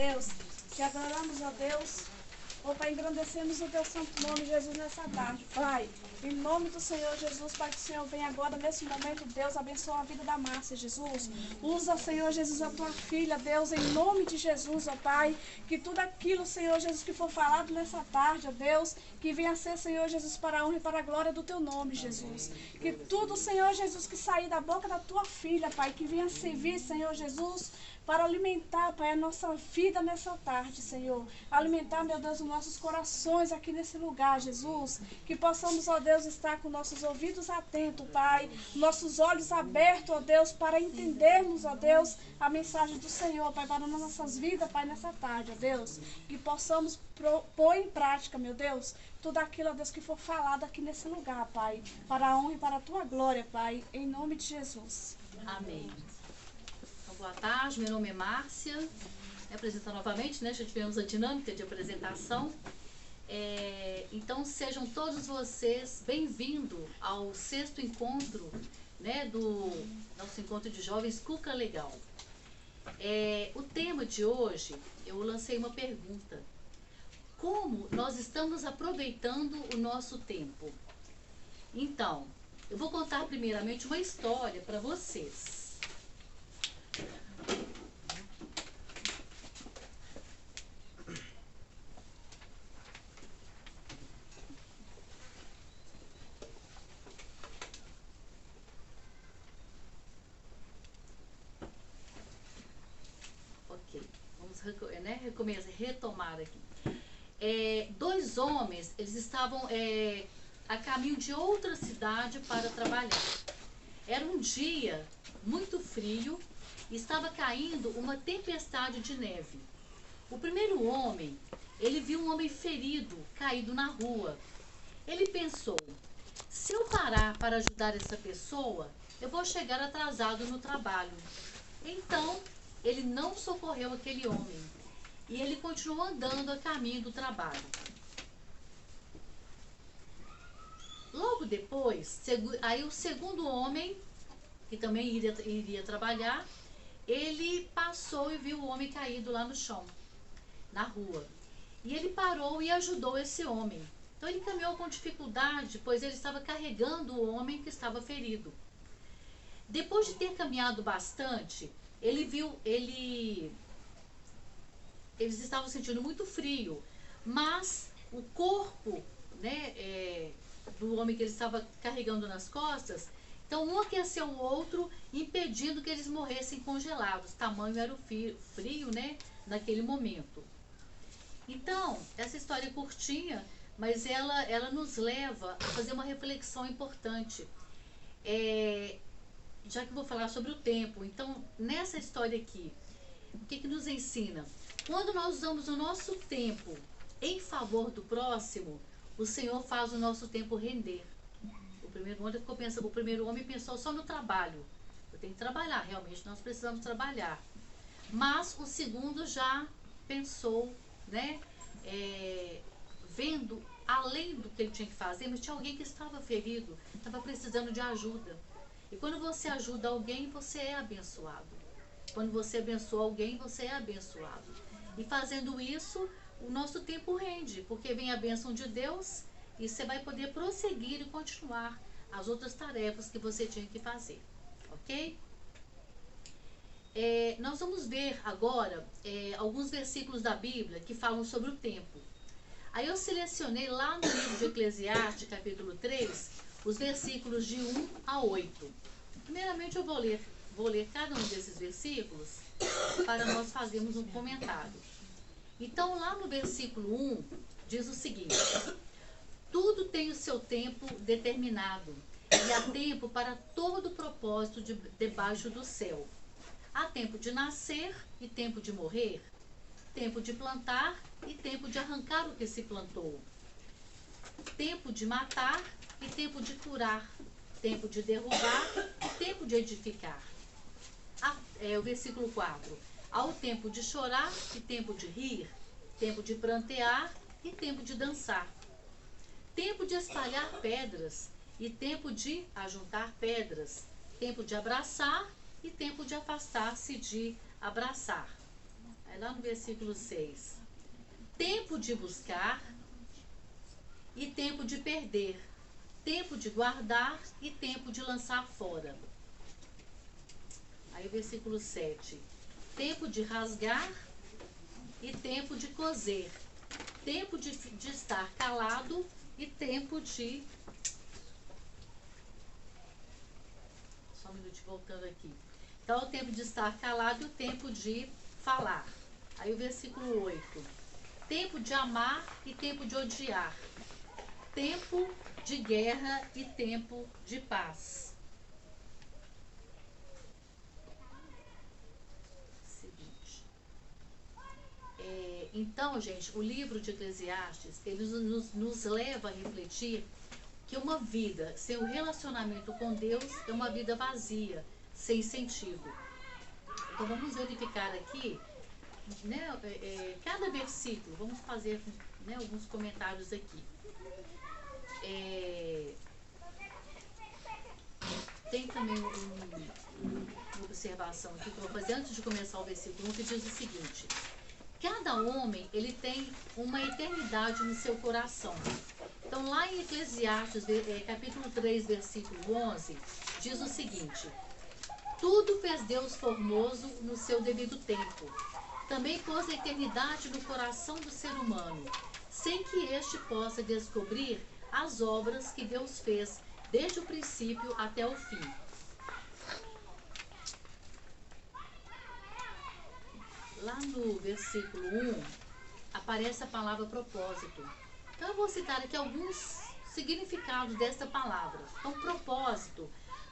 Deus, te adoramos, ó Deus. Ó Pai, engrandecemos o teu santo nome, Jesus, nessa tarde. Pai, em nome do Senhor Jesus, Pai, que o Senhor venha agora, nesse momento, Deus, abençoa a vida da Márcia, Jesus. Usa, Senhor Jesus, a tua filha, Deus, em nome de Jesus, ó Pai, que tudo aquilo, Senhor Jesus, que for falado nessa tarde, ó Deus, que venha a ser, Senhor Jesus, para a honra e para a glória do teu nome, Jesus. Que tudo, Senhor Jesus, que sair da boca da tua filha, Pai, que venha servir, Senhor Jesus, para alimentar, Pai, a nossa vida nessa tarde, Senhor. Alimentar, meu Deus, os nossos corações aqui nesse lugar, Jesus. Que possamos, ó Deus, estar com nossos ouvidos atentos, Pai. Nossos olhos abertos, ó Deus, para entendermos, ó Deus, a mensagem do Senhor, Pai, para nas nossas vidas, Pai, nessa tarde, ó Deus. Que possamos pôr em prática, meu Deus, tudo aquilo, ó Deus, que for falado aqui nesse lugar, Pai. Para a honra e para a tua glória, Pai. Em nome de Jesus. Amém. Boa tarde, meu nome é Márcia. Me apresentar novamente, né? Já tivemos a dinâmica de apresentação. Então, sejam todos vocês bem-vindos ao 6º encontro, né, do nosso encontro de jovens Cuca Legal. O tema de hoje, eu lancei uma pergunta. Como nós estamos aproveitando o nosso tempo? Então, eu vou contar primeiramente uma história para vocês. Ok, vamos retomar aqui. Dois homens, eles estavam a caminho de outra cidade para trabalhar. Era um dia muito frio e estava caindo uma tempestade de neve. O primeiro homem, ele viu um homem ferido, caído na rua. Ele pensou, se eu parar para ajudar essa pessoa, eu vou chegar atrasado no trabalho. Então, ele não socorreu aquele homem e ele continuou andando a caminho do trabalho. Logo depois, aí o segundo homem, que também iria trabalhar, ele passou e viu o homem caído lá no chão, na rua. E ele parou e ajudou esse homem. Então ele caminhou com dificuldade, pois ele estava carregando o homem que estava ferido. Depois de ter caminhado bastante, eles estavam sentindo muito frio, mas o corpo, né, do homem que ele estava carregando nas costas, então um aqueceu o outro, impedindo que eles morressem congelados. Tamanho era o frio, né, naquele momento. Então, essa história é curtinha, mas ela nos leva a fazer uma reflexão importante. Já que eu vou falar sobre o tempo, então, nessa história aqui, o que nos ensina? Quando nós usamos o nosso tempo em favor do próximo, o Senhor faz o nosso tempo render. O primeiro homem pensou só no trabalho. Eu tenho que trabalhar, realmente nós precisamos trabalhar. Mas o segundo já pensou, né, vendo além do que ele tinha que fazer, mas tinha alguém que estava ferido, estava precisando de ajuda. E quando você ajuda alguém, você é abençoado. Quando você abençoa alguém, você é abençoado. E fazendo isso, o nosso tempo rende, porque vem a bênção de Deus e você vai poder prosseguir e continuar as outras tarefas que você tinha que fazer. Ok? Nós vamos ver agora alguns versículos da Bíblia que falam sobre o tempo. Aí eu selecionei lá no livro de Eclesiastes, capítulo 3, os versículos de 1 a 8. Primeiramente eu vou ler cada um desses versículos para nós fazermos um comentário. Então lá no versículo 1 diz o seguinte: tudo tem o seu tempo determinado e há tempo para todo propósito debaixo do céu. Há tempo de nascer e tempo de morrer, tempo de plantar e tempo de arrancar o que se plantou, tempo de matar e tempo de curar, tempo de derrubar e tempo de edificar. O versículo 4. Há o tempo de chorar e tempo de rir, tempo de prantear e tempo de dançar, tempo de espalhar pedras e tempo de ajuntar pedras, tempo de abraçar e tempo de afastar-se de abraçar. lá no versículo 6. Tempo de buscar e tempo de perder, tempo de guardar e tempo de lançar fora. Aí o versículo 7. Tempo de rasgar e tempo de coser, tempo de estar calado e tempo de... Só um minuto, voltando aqui. Então, o tempo de estar calado e o tempo de falar. Aí o versículo 8. Tempo de amar e tempo de odiar, tempo de guerra e tempo de paz. Seguinte. Então, gente, o livro de Eclesiastes, ele nos leva a refletir que uma vida sem o relacionamento com Deus é uma vida vazia, sem sentido. Então, vamos verificar aqui, né, cada versículo, vamos fazer, né, alguns comentários aqui. Tem também uma observação aqui que eu vou fazer antes de começar o versículo 1, que diz o seguinte: cada homem, ele tem uma eternidade no seu coração. Então, lá em Eclesiastes, capítulo 3, versículo 11, diz o seguinte: tudo fez Deus formoso no seu devido tempo. Também pôs a eternidade no coração do ser humano, sem que este possa descobrir as obras que Deus fez desde o princípio até o fim. Lá no versículo 1, aparece a palavra propósito. Então, eu vou citar aqui alguns significados desta palavra. Então, propósito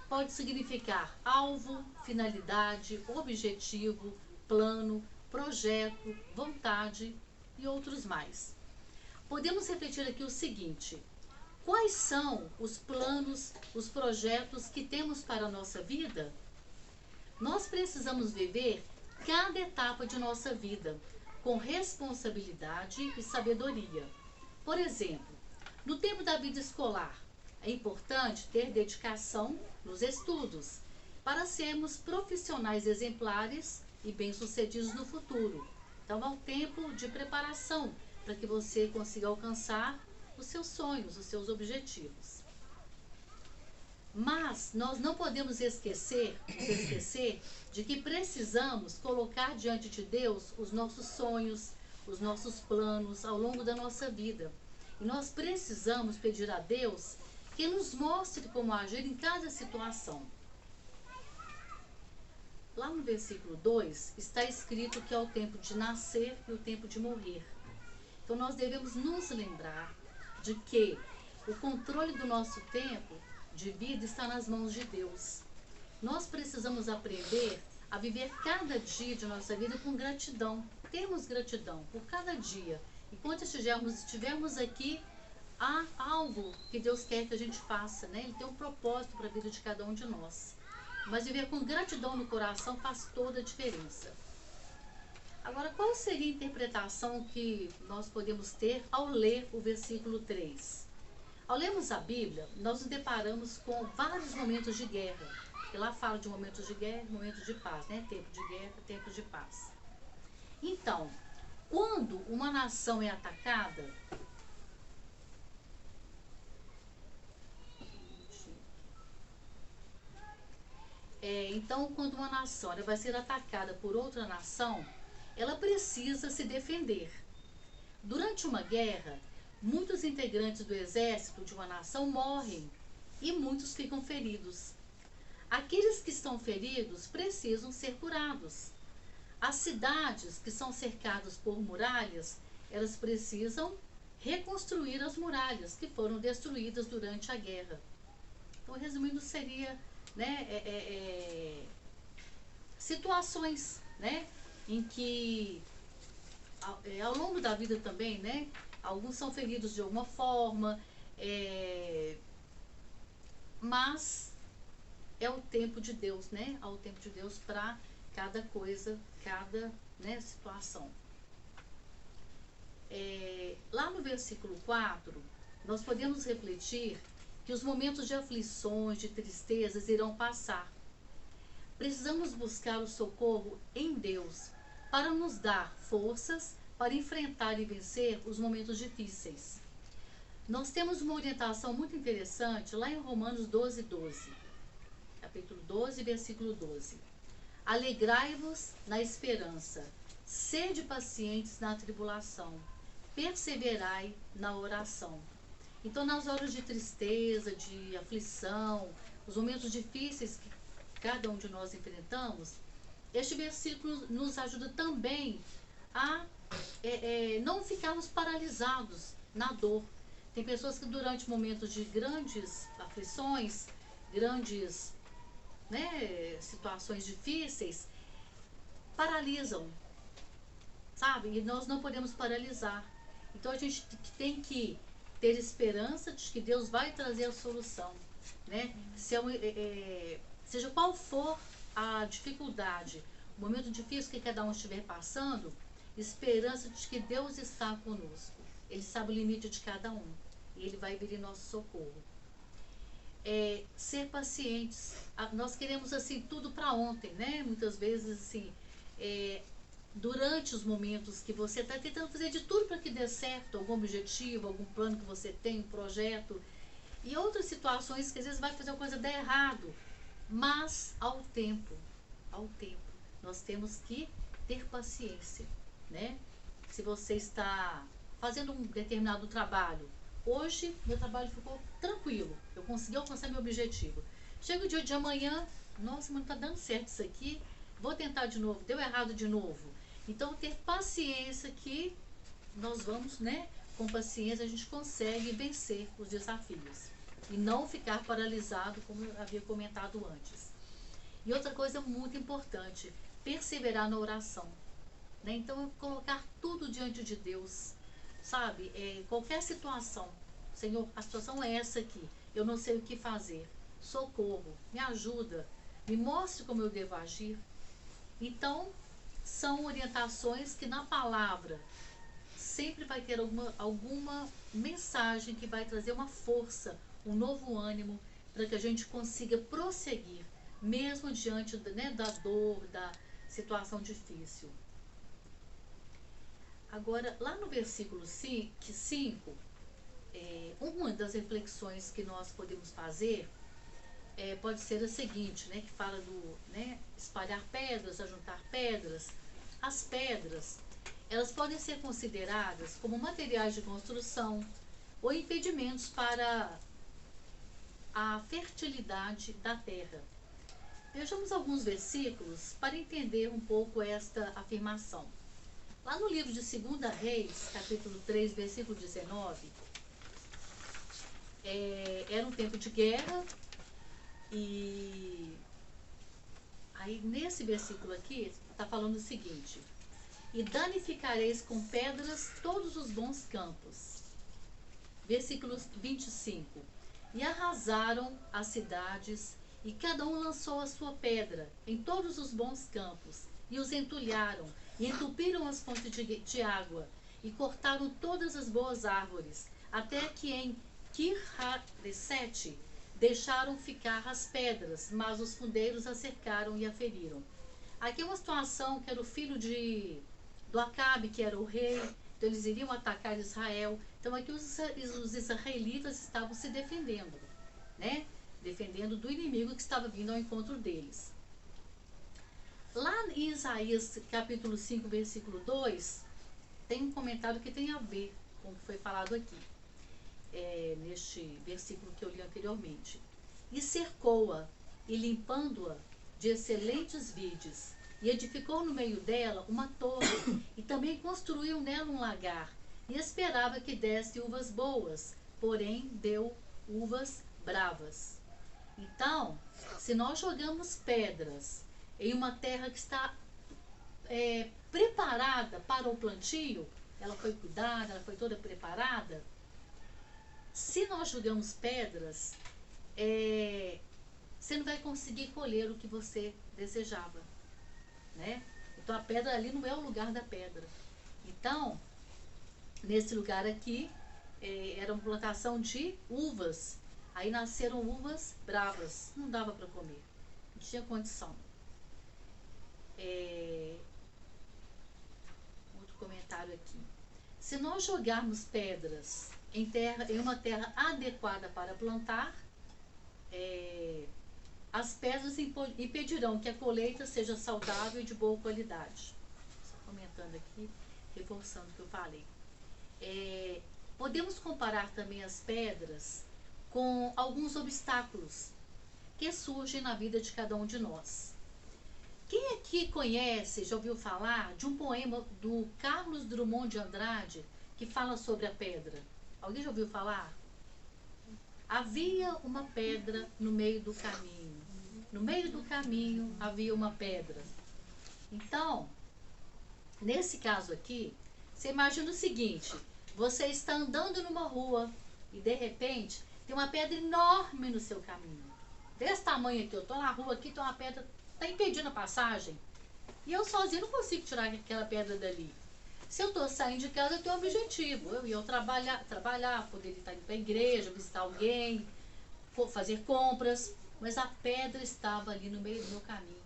pode significar alvo, finalidade, objetivo, plano, projeto, vontade e outros mais. Podemos refletir aqui o seguinte: quais são os planos, os projetos que temos para a nossa vida? Nós precisamos viver cada etapa de nossa vida com responsabilidade e sabedoria. Por exemplo, no tempo da vida escolar, é importante ter dedicação nos estudos para sermos profissionais exemplares e bem-sucedidos no futuro. Então, é um tempo de preparação para que você consiga alcançar os seus sonhos, os seus objetivos. Mas nós não podemos esquecer de que precisamos colocar diante de Deus os nossos sonhos, os nossos planos ao longo da nossa vida. E nós precisamos pedir a Deus que nos mostre como agir em cada situação. Lá no versículo 2 está escrito que é o tempo de nascer e o tempo de morrer. Então nós devemos nos lembrar de que o controle do nosso tempo de vida está nas mãos de Deus. Nós precisamos aprender a viver cada dia de nossa vida com gratidão. Temos gratidão por cada dia. Enquanto estivermos aqui, há algo que Deus quer que a gente faça, né? Ele tem um propósito para a vida de cada um de nós. Mas viver com gratidão no coração faz toda a diferença. Agora, qual seria a interpretação que nós podemos ter ao ler o versículo 3? Ao lermos a Bíblia, nós nos deparamos com vários momentos de guerra. E lá fala de momentos de guerra e momentos de paz, né? Tempo de guerra, tempo de paz. Então, quando uma nação é atacada, quando uma nação vai ser atacada por outra nação, ela precisa se defender. Durante uma guerra, muitos integrantes do exército de uma nação morrem e muitos ficam feridos. Aqueles que estão feridos precisam ser curados. As cidades que são cercadas por muralhas, elas precisam reconstruir as muralhas que foram destruídas durante a guerra. Então, resumindo, seria, né, situações, né, em que ao longo da vida também, né, alguns são feridos de alguma forma, mas é o tempo de Deus, né? Há o tempo de Deus para cada coisa, cada, né, situação. Lá no versículo 4, nós podemos refletir que os momentos de aflições, de tristezas irão passar. Precisamos buscar o socorro em Deus, para nos dar forças para enfrentar e vencer os momentos difíceis. Nós temos uma orientação muito interessante lá em Romanos 12:12, capítulo 12, versículo 12. Alegrai-vos na esperança, sede pacientes na tribulação, perseverai na oração. Então, nas horas de tristeza, de aflição, os momentos difíceis que cada um de nós enfrentamos, este versículo nos ajuda também a não ficarmos paralisados na dor. Tem pessoas que durante momentos de grandes aflições, grandes, né, situações difíceis, paralisam, sabe? E nós não podemos paralisar. Então a gente tem que ter esperança de que Deus vai trazer a solução, né? Seja qual for a dificuldade, o momento difícil que cada um estiver passando, esperança de que Deus está conosco. Ele sabe o limite de cada um e Ele vai vir em nosso socorro. Ser pacientes. Nós queremos assim tudo para ontem, né? Muitas vezes assim, durante os momentos que você está tentando fazer de tudo para que dê certo, algum objetivo, algum plano que você tem, um projeto, e outras situações que às vezes vai fazer uma coisa dar errado, mas ao tempo, nós temos que ter paciência, né? Se você está fazendo um determinado trabalho, hoje meu trabalho ficou tranquilo, eu consegui alcançar meu objetivo. Chega o dia de amanhã, nossa, mas não está dando certo isso aqui, vou tentar de novo, deu errado de novo. Então, ter paciência que nós vamos, né? Com paciência a gente consegue vencer os desafios. E não ficar paralisado, como eu havia comentado antes. E outra coisa muito importante, perseverar na oração. Né? Então, colocar tudo diante de Deus. Sabe? Qualquer situação. Senhor, a situação é essa aqui. Eu não sei o que fazer. Socorro, me ajuda. Me mostre como eu devo agir. Então, são orientações que na palavra sempre vai ter alguma mensagem que vai trazer uma força, um novo ânimo, para que a gente consiga prosseguir, mesmo diante da dor, da situação difícil. Agora, lá no versículo 5, uma das reflexões que nós podemos fazer pode ser a seguinte, né, que fala do espalhar pedras, ajuntar pedras. As pedras, elas podem ser consideradas como materiais de construção ou impedimentos para a fertilidade da terra. Vejamos alguns versículos para entender um pouco esta afirmação. Lá no livro de 2 Reis, capítulo 3, versículo 19, era um tempo de guerra. E aí nesse versículo aqui está falando o seguinte: e danificareis com pedras todos os bons campos. Versículo 25: e arrasaram as cidades, e cada um lançou a sua pedra em todos os bons campos, e os entulharam, e entupiram as fontes de água, e cortaram todas as boas árvores, até que em Kir-haresete deixaram ficar as pedras, mas os fundeiros a cercaram e a feriram. Aqui é uma situação que era o filho do Acabe, que era o rei, então eles iriam atacar Israel. Então aqui os israelitas estavam se defendendo, né? Defendendo do inimigo que estava vindo ao encontro deles. Lá em Isaías capítulo 5, versículo 2, tem um comentário que tem a ver com o que foi falado aqui. Neste versículo que eu li anteriormente. E cercou-a, e limpando-a de excelentes vides, e edificou no meio dela uma torre, e também construiu nela um lagar, e esperava que desse uvas boas, porém deu uvas bravas. Então, se nós jogamos pedras em uma terra que está preparada para o plantio, ela foi cuidada, ela foi toda preparada. Se nós jogamos pedras, você não vai conseguir colher o que você desejava, né? Então a pedra ali não é o lugar da pedra. Então, nesse lugar aqui, era uma plantação de uvas. Aí nasceram uvas bravas, não dava para comer, não tinha condição. comentário aqui. Se nós jogarmos pedras em uma terra adequada para plantar, as pedras impedirão que a colheita seja saudável e de boa qualidade. Só comentando aqui, reforçando o que eu falei. Podemos comparar também as pedras com alguns obstáculos que surgem na vida de cada um de nós. Quem aqui conhece, já ouviu falar de um poema do Carlos Drummond de Andrade que fala sobre a pedra? Alguém já ouviu falar? Havia uma pedra no meio do caminho. No meio do caminho havia uma pedra. Então, nesse caso aqui, você imagina o seguinte: você está andando numa rua e de repente tem uma pedra enorme no seu caminho. Desse tamanho aqui, eu estou na rua aqui, tem uma pedra, está impedindo a passagem. E eu sozinho não consigo tirar aquela pedra dali. Se eu estou saindo de casa, eu tenho um objetivo. Eu ia trabalhar, poderia estar indo para a igreja, visitar alguém, fazer compras. Mas a pedra estava ali no meio do meu caminho.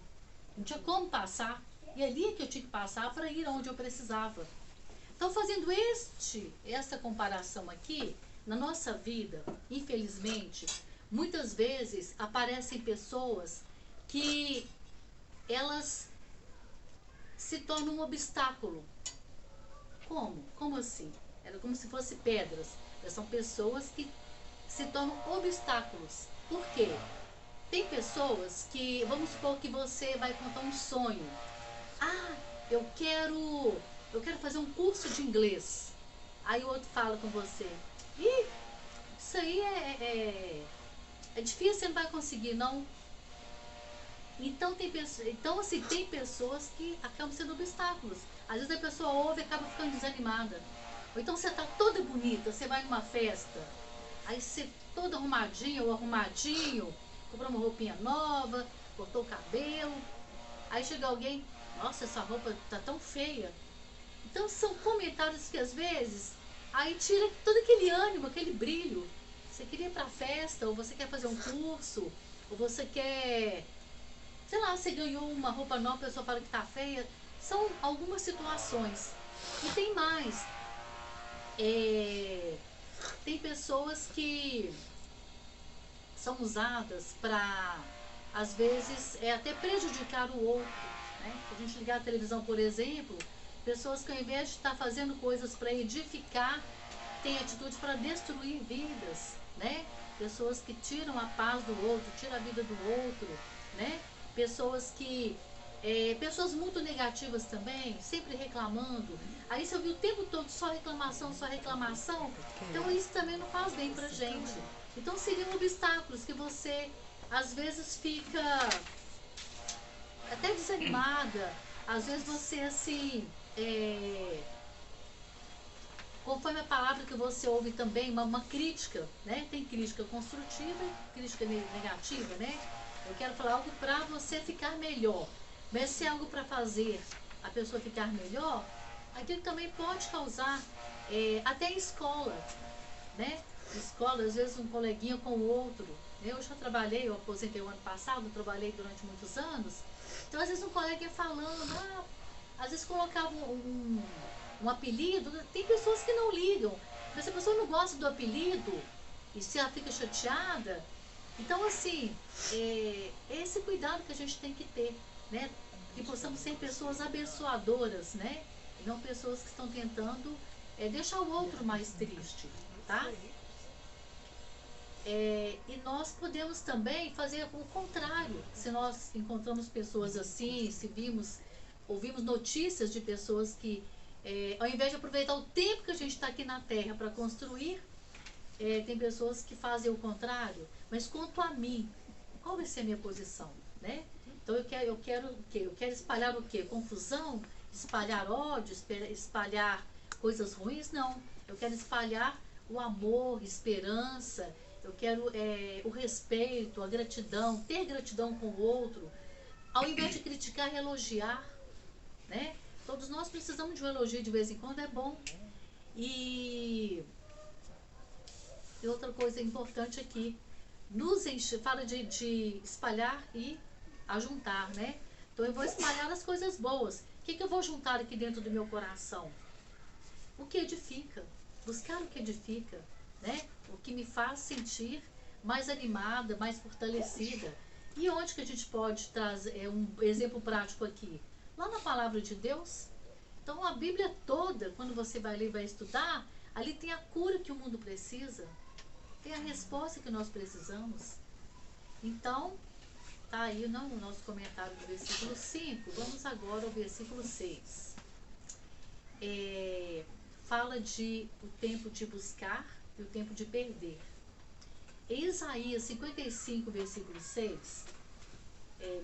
Não tinha como passar. E ali é que eu tinha que passar para ir onde eu precisava. Então, fazendo essa comparação aqui, na nossa vida, infelizmente, muitas vezes aparecem pessoas que elas se tornam um obstáculo. Como? Como assim? Era como se fossem pedras. São pessoas que se tornam obstáculos. Por quê? Tem pessoas que, vamos supor que você vai contar um sonho. Ah, eu quero fazer um curso de inglês. Aí o outro fala com você: ih, isso aí é difícil, você não vai conseguir, não. Então, tem pessoas que acabam sendo obstáculos. Às vezes a pessoa ouve e acaba ficando desanimada. Ou então você tá toda bonita, você vai numa festa, aí você toda arrumadinha ou arrumadinho, comprou uma roupinha nova, cortou o cabelo, aí chega alguém: nossa, essa roupa tá tão feia. Então são comentários que às vezes aí tira todo aquele ânimo, aquele brilho. Você queria ir pra festa, ou você quer fazer um curso, ou você quer, sei lá, você ganhou uma roupa nova, a pessoa fala que tá feia. São algumas situações. E tem mais. Tem pessoas que são usadas para, às vezes, até prejudicar o outro. Né? Se a gente ligar a televisão, por exemplo, pessoas que ao invés de estar fazendo coisas para edificar, têm atitudes para destruir vidas. Né? Pessoas que tiram a paz do outro, tiram a vida do outro. Né? Pessoas muito negativas também, sempre reclamando. Aí você ouviu o tempo todo só reclamação, só reclamação. Então isso também não faz bem pra gente. Então seriam obstáculos que você às vezes fica até desanimada. Às vezes você assim, conforme a palavra que você ouve também, uma crítica, né? Tem crítica construtiva e crítica negativa, né? Eu quero falar algo para você ficar melhor. Mas se é algo para fazer a pessoa ficar melhor, aquilo também pode causar, até em escola, né? Escola, às vezes um coleguinha com o outro. Eu já trabalhei, eu aposentei o ano passado, trabalhei durante muitos anos. Então, às vezes um coleguinha falando, às vezes colocava um apelido. Tem pessoas que não ligam, mas se a pessoa não gosta do apelido, e se ela fica chateada, então assim, esse cuidado que a gente tem que ter, né? Que possamos ser pessoas abençoadoras, né? E não pessoas que estão tentando deixar o outro mais triste, tá? E nós podemos também fazer o contrário. Se nós encontramos pessoas assim, se ouvimos notícias de pessoas que, ao invés de aproveitar o tempo que a gente está aqui na Terra para construir, tem pessoas que fazem o contrário. Mas quanto a mim, qual vai ser a minha posição, né? Então eu quero o quê? Eu quero espalhar o quê? Confusão? Espalhar ódio? Espalhar coisas ruins? Não. Eu quero espalhar o amor, esperança. Eu quero o respeito, a gratidão, ter gratidão com o outro. Ao invés de criticar, elogiar, né? Todos nós precisamos de um elogio de vez em quando, é bom. E outra coisa importante aqui, fala de espalhar e ajuntar, né? Então eu vou espalhar as coisas boas. O que eu vou juntar aqui dentro do meu coração? o que edifica. Buscar o que edifica, né? O que me faz sentir mais animada, mais fortalecida. E onde que a gente pode trazer um exemplo prático aqui? Lá na palavra de Deus. Então a Bíblia toda, quando você vai ler e vai estudar, ali tem a cura que o mundo precisa, tem a resposta que nós precisamos. Então, tá aí não, o nosso comentário do versículo 5. Vamos agora ao versículo 6. Fala de o tempo de buscar e o tempo de perder. Em Isaías 55, versículo 6,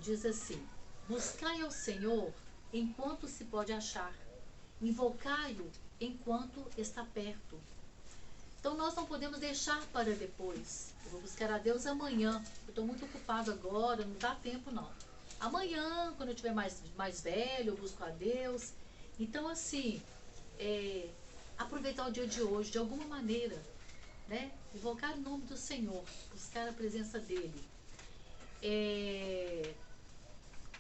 diz assim: buscai ao Senhor enquanto se pode achar, invocai-o enquanto está perto. Então nós não podemos deixar para depois. Eu vou buscar a Deus amanhã. Eu estou muito ocupado agora, não dá tempo não. Amanhã, quando eu estiver mais velho, eu busco a Deus. Então assim, aproveitar o dia de hoje de alguma maneira, né? Invocar o nome do Senhor, buscar a presença dEle.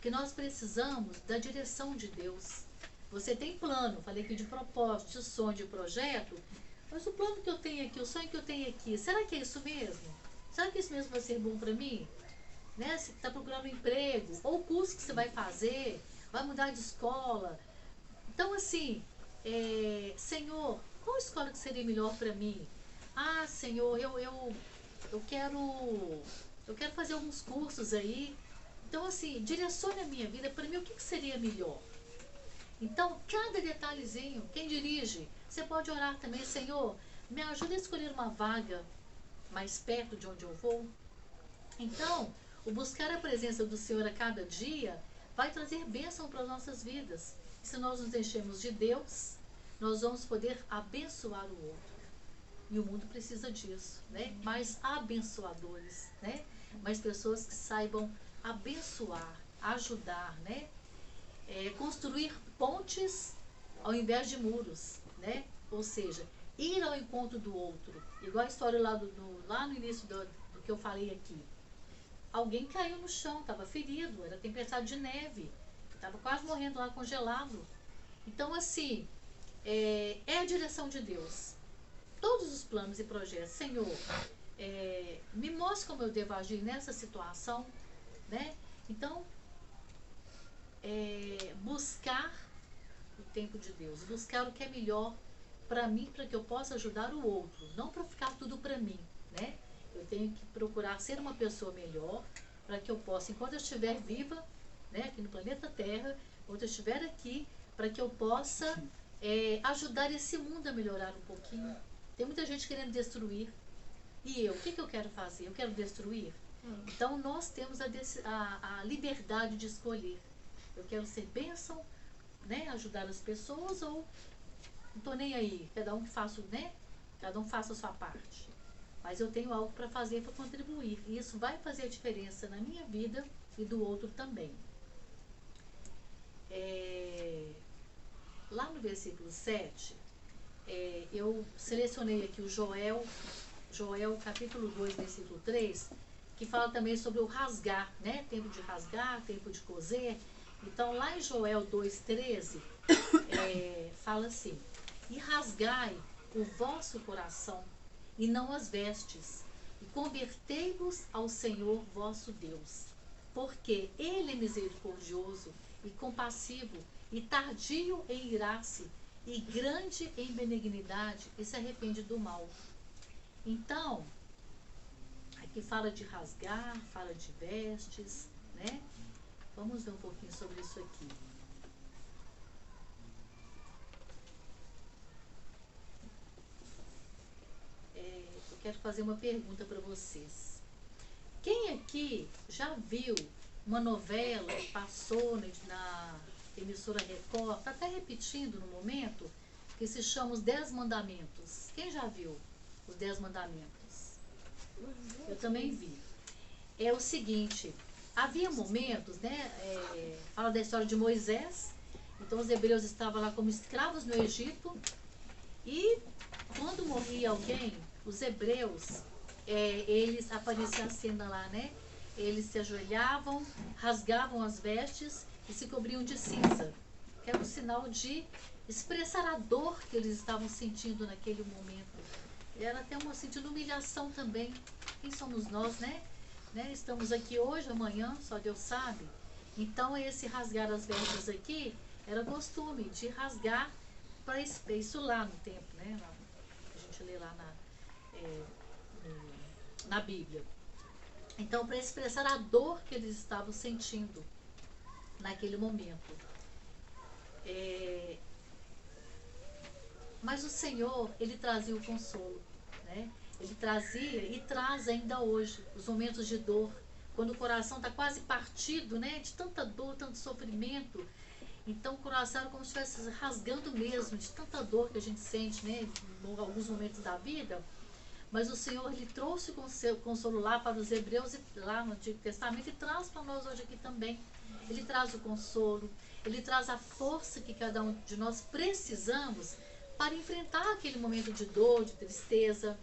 Que nós precisamos da direção de Deus. Você tem plano, falei aqui de propósito, de sonho, de projeto, mas o plano que eu tenho aqui, o sonho que eu tenho aqui, será que é isso mesmo? Será que isso mesmo vai ser bom para mim? Né? Você está procurando um emprego, ou o curso que você vai fazer, vai mudar de escola. Então assim, Senhor, qual escola que seria melhor para mim? Ah, Senhor, eu quero fazer alguns cursos aí. Então assim, direcione a minha vida para mim, o que seria melhor? Então, cada detalhezinho, quem dirige, você pode orar também: Senhor, me ajuda a escolher uma vaga mais perto de onde eu vou. Então, o buscar a presença do Senhor a cada dia vai trazer bênção para as nossas vidas. E se nós nos enchermos de Deus, nós vamos poder abençoar o outro. E o mundo precisa disso, né? Mais abençoadores, né? Mais pessoas que saibam abençoar, ajudar, né? Construir pontes ao invés de muros, né? Ou seja, ir ao encontro do outro. Igual a história lá no início do que eu falei aqui. Alguém caiu no chão, estava ferido, era tempestade de neve, estava quase morrendo lá congelado. Então assim, é a direção de Deus. Todos os planos e projetos. Senhor, me mostre como eu devo agir nessa situação, né? Então, buscar o tempo de Deus, buscar o que é melhor para mim, para que eu possa ajudar o outro, não para ficar tudo para mim, né? Eu tenho que procurar ser uma pessoa melhor, para que eu possa, enquanto eu estiver viva, né, aqui no planeta Terra, enquanto eu estiver aqui, para que eu possa ajudar esse mundo a melhorar um pouquinho. Tem muita gente querendo destruir. E eu, o que eu quero fazer? Eu quero destruir? Então nós temos a liberdade de escolher. Eu quero ser bênção, né? Ajudar as pessoas, ou não estou nem aí. Cada um que faça, né? Cada um faça a sua parte. Mas eu tenho algo para fazer, para contribuir. E isso vai fazer a diferença na minha vida e do outro também. Lá no versículo 7, eu selecionei aqui o Joel capítulo 2, versículo 3, que fala também sobre o rasgar, né? Tempo de rasgar, tempo de coser. Então, lá em Joel 2,13, fala assim: e rasgai o vosso coração, e não as vestes, e convertei-vos ao Senhor vosso Deus, porque Ele é misericordioso e compassivo, e tardio em irar-se, e grande em benignidade, e se arrepende do mal. Então, aqui fala de rasgar, fala de vestes, né? Vamos ver um pouquinho sobre isso aqui. Eu quero fazer uma pergunta para vocês. Quem aqui já viu uma novela que passou na emissora Record, está até repetindo no momento, que se chama Os 10 Mandamentos? Quem já viu Os 10 Mandamentos? Eu também vi. É o seguinte: havia momentos, né? Fala da história de Moisés. Então os hebreus estavam lá como escravos no Egito. E quando morria alguém, os hebreus, eles apareciam a cena lá, né? Eles se ajoelhavam, rasgavam as vestes e se cobriam de cinza, que era um sinal de expressar a dor que eles estavam sentindo naquele momento. Era até sentindo humilhação também. Quem somos nós, né? Estamos aqui hoje, amanhã, só Deus sabe. Então, esse rasgar as vestes aqui era costume de rasgar para isso lá no tempo, né? A gente lê lá na Bíblia. Então, para expressar a dor que eles estavam sentindo naquele momento. Mas o Senhor, Ele trazia o consolo, né? Ele trazia e traz ainda hoje os momentos de dor, quando o coração está quase partido, né? De tanta dor, tanto sofrimento. Então o coração era como se estivesse rasgando mesmo, de tanta dor que a gente sente, né? Em alguns momentos da vida. Mas o Senhor, Ele trouxe o consolo lá para os hebreus, lá no Antigo Testamento, e traz para nós hoje aqui também. Ele traz o consolo, Ele traz a força que cada um de nós precisamos para enfrentar aquele momento de dor, de tristeza.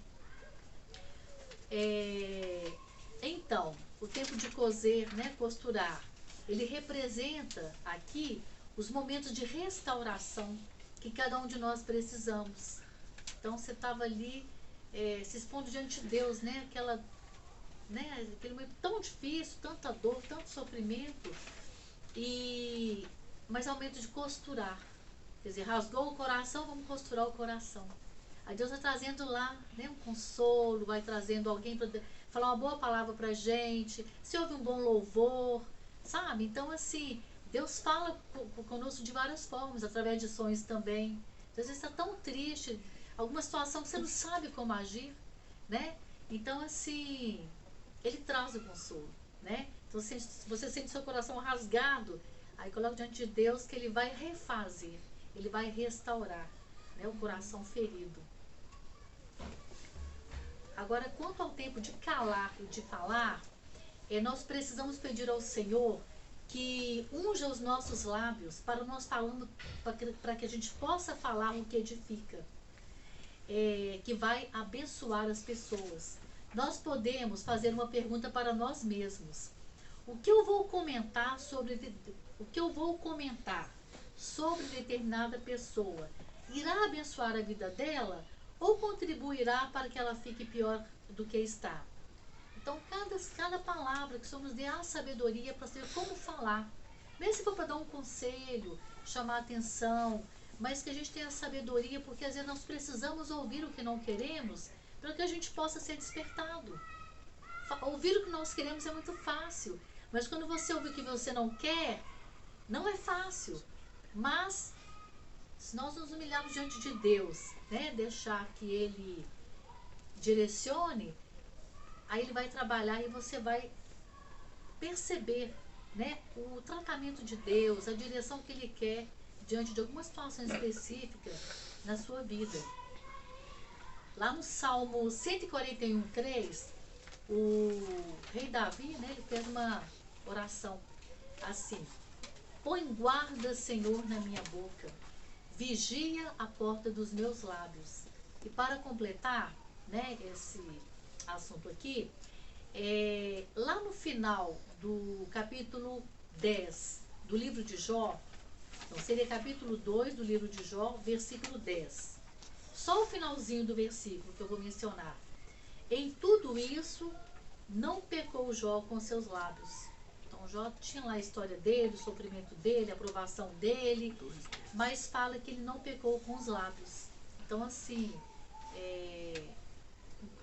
Então, o tempo de coser, né, costurar, ele representa aqui os momentos de restauração que cada um de nós precisamos. Então, você estava ali se expondo diante de Deus, né, aquele momento tão difícil, tanta dor, tanto sofrimento, mas é o momento de costurar. Quer dizer, rasgou o coração, vamos costurar o coração. Aí Deus vai trazendo lá, né, um consolo, vai trazendo alguém para falar uma boa palavra pra gente, se ouve um bom louvor, sabe? Então, assim, Deus fala conosco de várias formas, através de sonhos também. Às vezes está tão triste, alguma situação que você não sabe como agir, né? Então, assim, Ele traz o consolo, né? Então, se você sente seu coração rasgado, aí coloca diante de Deus que Ele vai refazer, Ele vai restaurar, né, o coração ferido. Agora, quanto ao tempo de calar e de falar, nós precisamos pedir ao Senhor que unja os nossos lábios para nós falando, para que a gente possa falar o que edifica, que vai abençoar as pessoas. Nós podemos fazer uma pergunta para nós mesmos. O que eu vou comentar sobre determinada pessoa irá abençoar a vida dela ou contribuirá para que ela fique pior do que está? Então, cada palavra que somos dê a sabedoria para saber como falar. Mesmo se for para dar um conselho, chamar atenção, mas que a gente tenha sabedoria, porque às vezes nós precisamos ouvir o que não queremos para que a gente possa ser despertado. Ouvir o que nós queremos é muito fácil, mas quando você ouve o que você não quer, não é fácil. Mas se nós nos humilharmos diante de Deus, né, deixar que Ele direcione, aí Ele vai trabalhar e você vai perceber, né, o tratamento de Deus, a direção que Ele quer diante de alguma situação específica na sua vida. Lá no Salmo 141:3, o rei Davi, né, ele fez uma oração assim: põe guarda, Senhor, na minha boca, vigia a porta dos meus lábios. E para completar, né, esse assunto aqui, lá no final do capítulo 10 do livro de Jó, então seria capítulo 2 do livro de Jó, versículo 10. Só o finalzinho do versículo que eu vou mencionar. Em tudo isso, não pecou Jó com seus lábios. Então Jó tinha lá a história dele, o sofrimento dele, a aprovação dele, mas fala que ele não pecou com os lábios. Então, assim,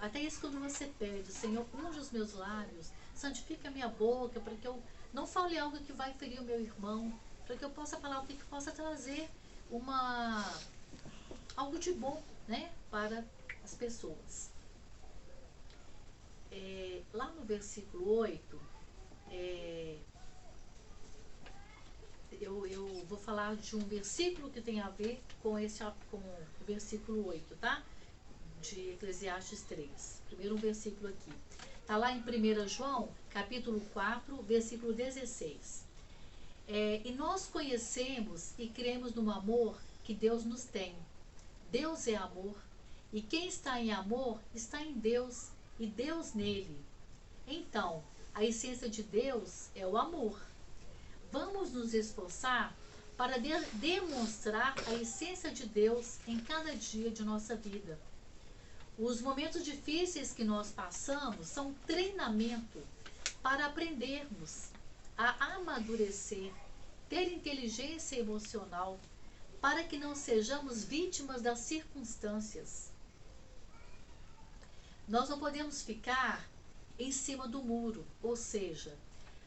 até isso quando você pede: Senhor, unge os meus lábios, santifica a minha boca, para que eu não fale algo que vai ferir o meu irmão, para que eu possa falar algo que possa trazer algo de bom, né, para as pessoas. Lá no versículo 8, eu vou falar de um versículo que tem a ver com o versículo 8, tá? De Eclesiastes 3. Primeiro um versículo aqui. Está lá em 1 João, capítulo 4, versículo 16. E nós conhecemos e cremos no amor que Deus nos tem. Deus é amor, e quem está em amor está em Deus, e Deus nele. Então, a essência de Deus é o amor. Vamos nos esforçar para demonstrar a essência de Deus em cada dia de nossa vida. Os momentos difíceis que nós passamos são treinamento para aprendermos a amadurecer, ter inteligência emocional, para que não sejamos vítimas das circunstâncias. Nós não podemos ficar em cima do muro, ou seja,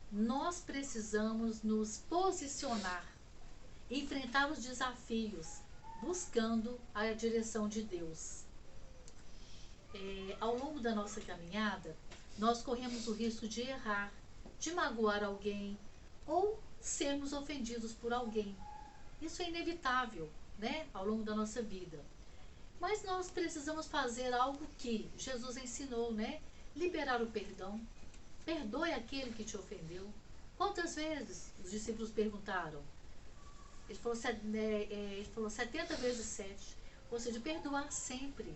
nós precisamos nos posicionar, enfrentar os desafios, buscando a direção de Deus. Ao longo da nossa caminhada, nós corremos o risco de errar, de magoar alguém ou sermos ofendidos por alguém. Isso é inevitável, né, ao longo da nossa vida. Mas nós precisamos fazer algo que Jesus ensinou, né? Liberar o perdão. Perdoe aquele que te ofendeu. Quantas vezes os discípulos perguntaram? Ele falou 70 vezes 7. Ou seja, perdoar sempre.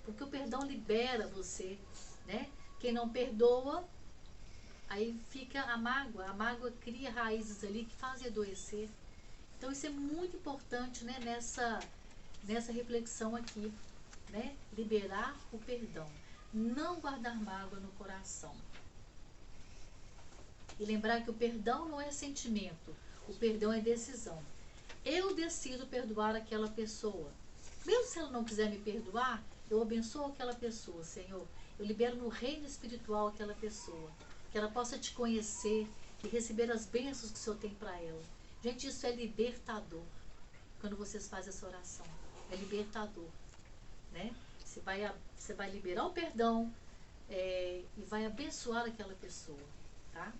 Porque o perdão libera você, né? Quem não perdoa, aí fica a mágoa. A mágoa cria raízes ali que fazem adoecer. Então isso é muito importante, né? Nessa reflexão aqui, né? Liberar o perdão. Não guardar mágoa no coração. E lembrar que o perdão não é sentimento. O perdão é decisão. Eu decido perdoar aquela pessoa. Mesmo se ela não quiser me perdoar, eu abençoo aquela pessoa, Senhor. Eu libero no reino espiritual aquela pessoa. Que ela possa te conhecer e receber as bênçãos que o Senhor tem para ela. Gente, isso é libertador. Quando vocês fazem essa oração. É libertador. Né? Você vai liberar o perdão e vai abençoar aquela pessoa. Tá?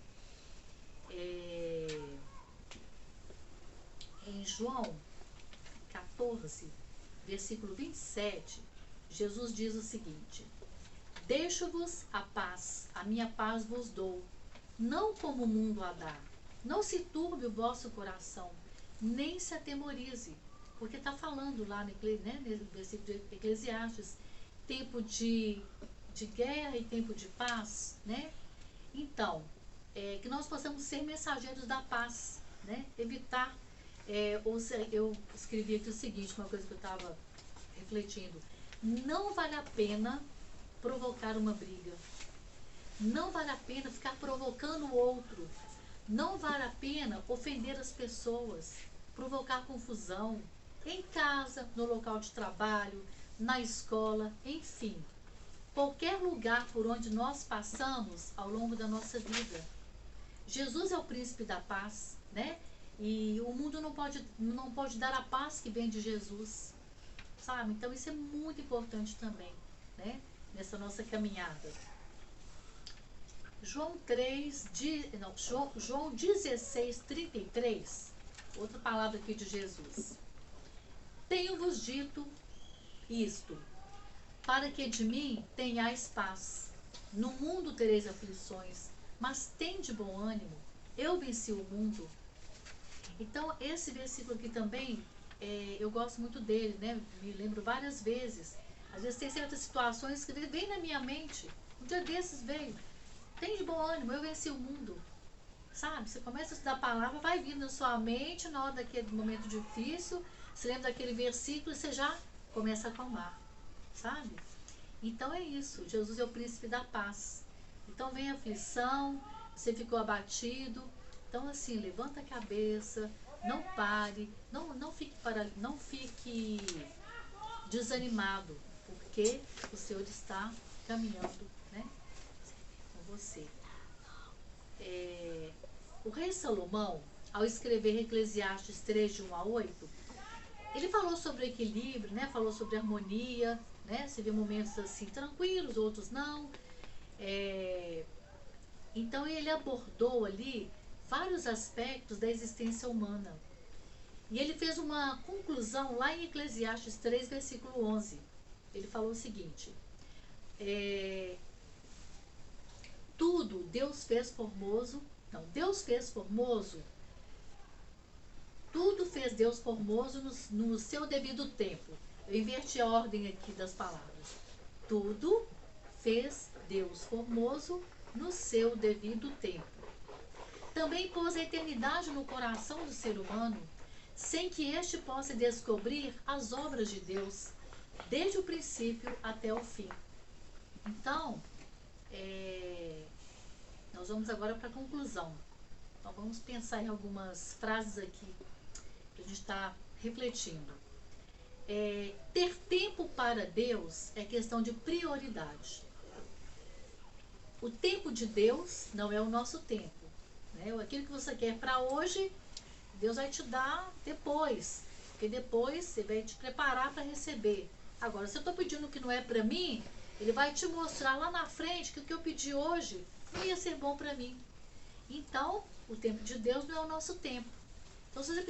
Em João 14, versículo 27, Jesus diz o seguinte: deixo-vos a paz, a minha paz vos dou, não como o mundo a dá. Não se turbe o vosso coração, nem se atemorize. Porque está falando lá no versículo de Eclesiastes, tempo de guerra e tempo de paz, né? Então, que nós possamos ser mensageiros da paz, né? Evitar, eu escrevi aqui o seguinte, uma coisa que eu estava refletindo: não vale a pena provocar uma briga, não vale a pena ficar provocando o outro, não vale a pena ofender as pessoas, provocar confusão, em casa, no local de trabalho, na escola, enfim, qualquer lugar por onde nós passamos ao longo da nossa vida. Jesus é o príncipe da paz, né? E o mundo não pode dar a paz que vem de Jesus, sabe? Então isso é muito importante também, né? Nessa nossa caminhada. João 16, 33, outra palavra aqui de Jesus. Tenho-vos dito isto, para que de mim tenhais paz. No mundo tereis aflições, mas tende bom ânimo, eu venci o mundo. Então, esse versículo aqui também, eu gosto muito dele, né? Me lembro várias vezes. Às vezes tem certas situações que vem na minha mente. Um dia desses veio. Tende bom ânimo, eu venci o mundo. Sabe? Você começa a estudar a palavra, vai vindo na sua mente, na hora daquele momento difícil, você lembra daquele versículo e você já começa a acalmar. Sabe? Então é isso. Jesus é o príncipe da paz. Então vem a aflição, você ficou abatido. Então assim, levanta a cabeça, não pare, não fique desanimado, porque o Senhor está caminhando, né, com você. O rei Salomão, ao escrever Eclesiastes 3, de 1 a 8, ele falou sobre equilíbrio, né, falou sobre harmonia, né, você vê momentos assim tranquilos, outros não. Então ele abordou ali vários aspectos da existência humana. E ele fez uma conclusão lá em Eclesiastes 3, versículo 11. Ele falou o seguinte: tudo Deus fez formoso, tudo fez Deus formoso no seu devido tempo. Eu inverti a ordem aqui das palavras. Tudo fez Deus formoso no seu devido tempo. Também pôs a eternidade no coração do ser humano, sem que este possa descobrir as obras de Deus, desde o princípio até o fim. Então, nós vamos agora para a conclusão. Então, vamos pensar em algumas frases aqui que a gente está refletindo. Ter tempo para Deus é questão de prioridade. O tempo de Deus não é o nosso tempo, né? Aquilo que você quer para hoje, Deus vai te dar depois, porque depois você vai te preparar para receber. Agora, se eu estou pedindo o que não é para mim, Ele vai te mostrar lá na frente que o que eu pedi hoje não ia ser bom para mim. Então, o tempo de Deus não é o nosso tempo. Então, se você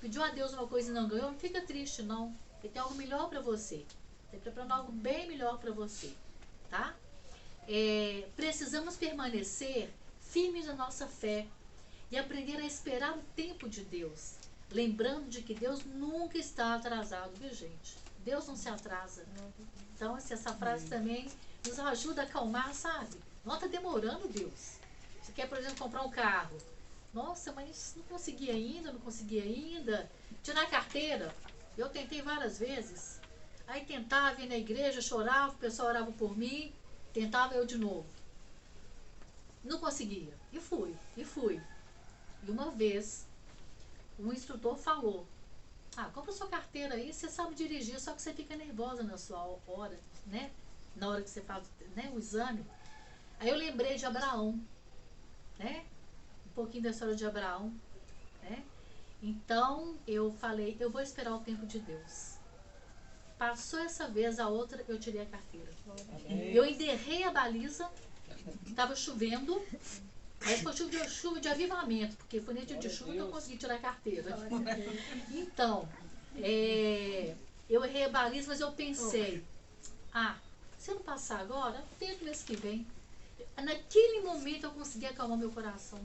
pediu a Deus uma coisa e não ganhou, não fica triste, não. Ele tem algo melhor para você. Ele está preparando algo bem melhor para você, tá? Precisamos permanecer firmes na nossa fé e aprender a esperar o tempo de Deus, lembrando de que Deus nunca está atrasado, viu, gente? Deus não se atrasa. Então, essa frase também nos ajuda a acalmar, sabe? Não está demorando, Deus. Você quer, por exemplo, comprar um carro. Nossa, mas não consegui ainda. Tirar a carteira. Eu tentei várias vezes. Aí tentava ir na igreja, chorava, o pessoal orava por mim. Tentava eu de novo. Não conseguia. E fui. E uma vez, um instrutor falou: compra sua carteira aí, você sabe dirigir, só que você fica nervosa na sua hora, né? Na hora que você faz, né, o exame. Aí eu lembrei de Abraão, né? Um pouquinho da história de Abraão, né? Então eu falei, eu vou esperar o tempo de Deus. Passou essa vez, a outra, eu tirei a carteira. Eu enterrei a baliza, estava chovendo, mas foi chuva de avivamento, porque foi nesse dia de chuva que eu consegui tirar a carteira. Então, eu errei a baliza, mas eu pensei, se eu não passar agora, eu tento mês que vem. Naquele momento eu consegui acalmar meu coração.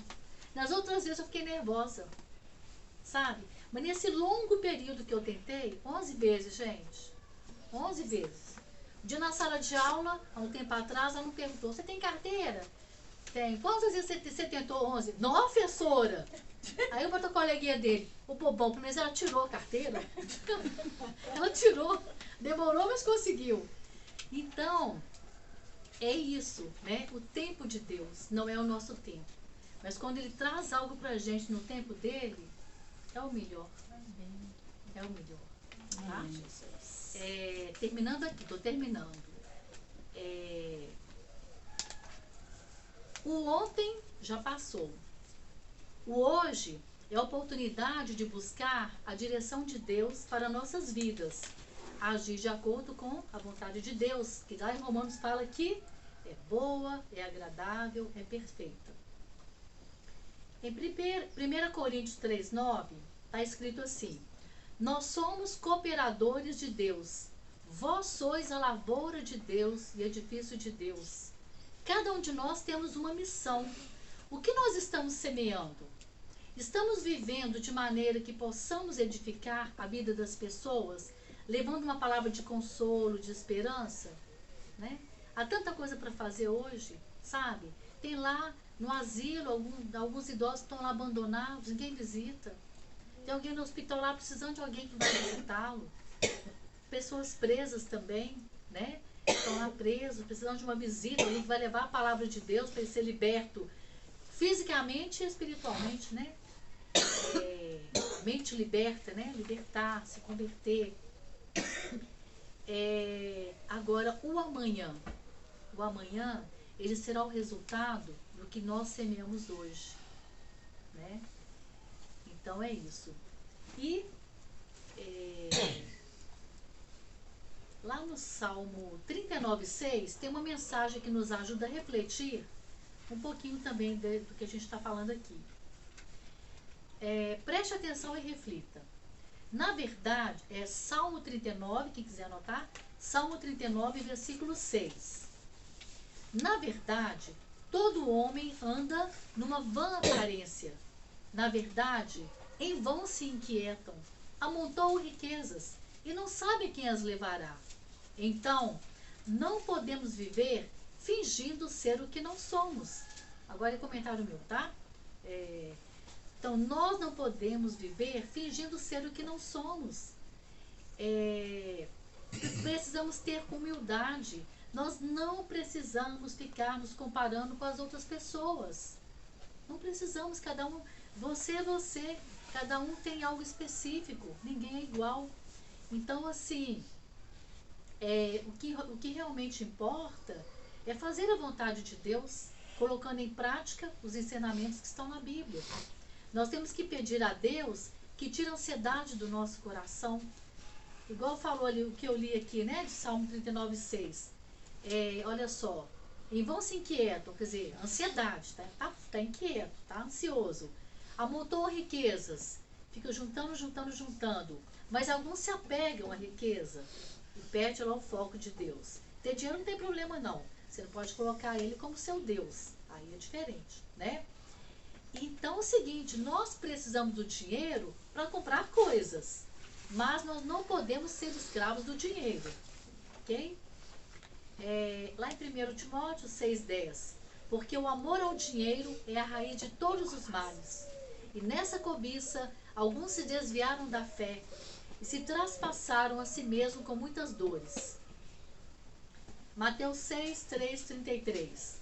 Nas outras vezes eu fiquei nervosa, sabe? Mas nesse longo período que eu tentei, 11 vezes, gente, 11 vezes. Um dia na sala de aula, há um tempo atrás, ela me perguntou: você tem carteira? Tem. Quantas vezes você tentou? 11? Não, professora! Aí eu botou a coleguinha dele, o bobão, pelo menos ela tirou a carteira. Ela tirou. Demorou, mas conseguiu. Então, é isso, né? O tempo de Deus não é o nosso tempo. Mas quando Ele traz algo pra gente no tempo dele, é o melhor. É o melhor. Tá? Terminando aqui, estou terminando. O ontem já passou. O hoje é a oportunidade de buscar a direção de Deus para nossas vidas. Agir de acordo com a vontade de Deus, que lá em Romanos fala que é boa, é agradável, é perfeita. Em 1 Coríntios 3,9, está escrito assim: nós somos cooperadores de Deus. Vós sois a lavoura de Deus e edifício de Deus. Cada um de nós temos uma missão. O que nós estamos semeando? Estamos vivendo de maneira que possamos edificar a vida das pessoas, levando uma palavra de consolo, de esperança, né? Há tanta coisa para fazer hoje, sabe? Tem lá no asilo, alguns idosos estão lá abandonados, ninguém visita. Tem alguém no hospital lá precisando de alguém que vai visitá-lo. Pessoas presas também, né? Estão lá presos, precisando de uma visita, alguém que vai levar a palavra de Deus para ele ser liberto fisicamente e espiritualmente, né? Mente liberta, né? Libertar, se converter. Agora, o amanhã, ele será o resultado do que nós semeamos hoje, né? Então é isso. E lá no Salmo 39,6 tem uma mensagem que nos ajuda a refletir um pouquinho também do que a gente está falando aqui. Preste atenção e reflita. Na verdade, Salmo 39, quem quiser anotar, Salmo 39, versículo 6. Na verdade, todo homem anda numa vã aparência. Na verdade, em vão se inquietam, amontoam riquezas e não sabe quem as levará. Então, não podemos viver fingindo ser o que não somos. Agora é comentário meu, tá? Então, nós não podemos viver fingindo ser o que não somos. Precisamos ter humildade. Nós não precisamos ficar nos comparando com as outras pessoas. Não precisamos, cada um, você é você, cada um tem algo específico, ninguém é igual. Então, assim, o que realmente importa é fazer a vontade de Deus, colocando em prática os ensinamentos que estão na Bíblia. Nós temos que pedir a Deus que tire a ansiedade do nosso coração. Igual falou ali, o que eu li aqui, né, de Salmo 39:6. Olha só, em vão se inquietam, quer dizer, ansiedade, tá inquieto, tá ansioso. Amontoam riquezas, fica juntando, mas alguns se apegam à riqueza e perde lá o foco de Deus. Ter dinheiro não tem problema não, você não pode colocar ele como seu Deus, aí é diferente, né? Então é o seguinte, nós precisamos do dinheiro para comprar coisas, mas nós não podemos ser escravos do dinheiro, ok? Lá em 1 Timóteo 6,10, porque o amor ao dinheiro é a raiz de todos os males, e nessa cobiça alguns se desviaram da fé e se traspassaram a si mesmo com muitas dores. Mateus 6:33.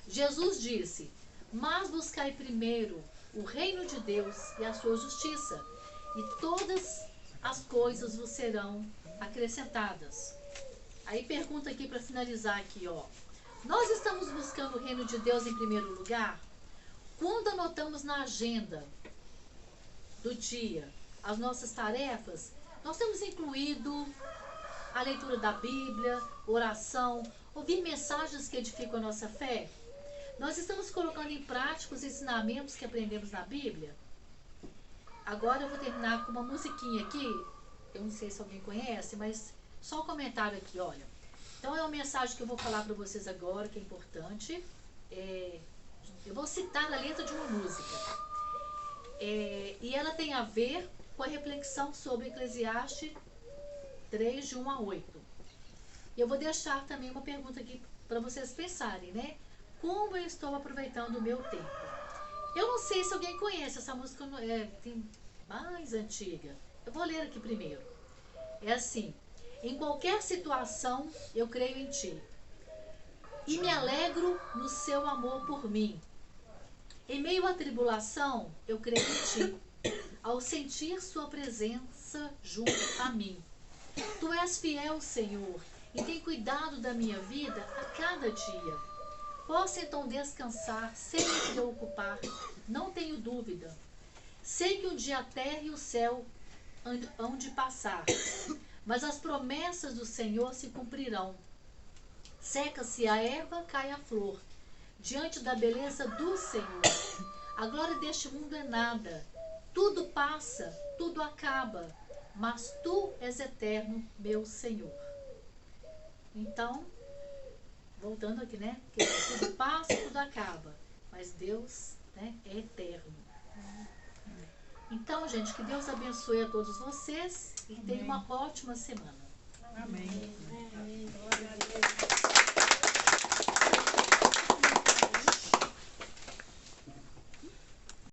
Jesus disse: mas buscai primeiro o reino de Deus e a sua justiça, e todas as coisas vos serão acrescentadas. Aí pergunta aqui para finalizar aqui, ó. Nós estamos buscando o reino de Deus em primeiro lugar? Quando anotamos na agenda do dia as nossas tarefas, nós temos incluído a leitura da Bíblia, oração, ouvir mensagens que edificam a nossa fé? Nós estamos colocando em prática os ensinamentos que aprendemos na Bíblia? Agora eu vou terminar com uma musiquinha aqui. Eu não sei se alguém conhece, mas só um comentário aqui, olha. Então é uma mensagem que eu vou falar para vocês agora, que é importante. Eu vou citar a letra de uma música. E ela tem a ver com a reflexão sobre Eclesiastes 3, de 1 a 8. E eu vou deixar também uma pergunta aqui para vocês pensarem, né? Como eu estou aproveitando o meu tempo? Eu não sei se alguém conhece essa música, tem mais antiga. Eu vou ler aqui primeiro. É assim: em qualquer situação eu creio em ti, e me alegro no seu amor por mim. Em meio à tribulação eu creio em ti, ao sentir sua presença junto a mim. Tu és fiel, Senhor, e tem cuidado da minha vida a cada dia. Posso então descansar sem me preocupar, não tenho dúvida. Sei que um dia a terra e o céu hão de passar, mas as promessas do Senhor se cumprirão. Seca-se a erva, cai a flor, diante da beleza do Senhor. A glória deste mundo é nada, tudo passa, tudo acaba, mas tu és eterno, meu Senhor. Então, voltando aqui, né? Que tudo passa, tudo acaba, mas Deus, né, é eterno. Então, gente, que Deus abençoe a todos vocês e tenha uma ótima semana. Amém. Amém. Glória a Deus.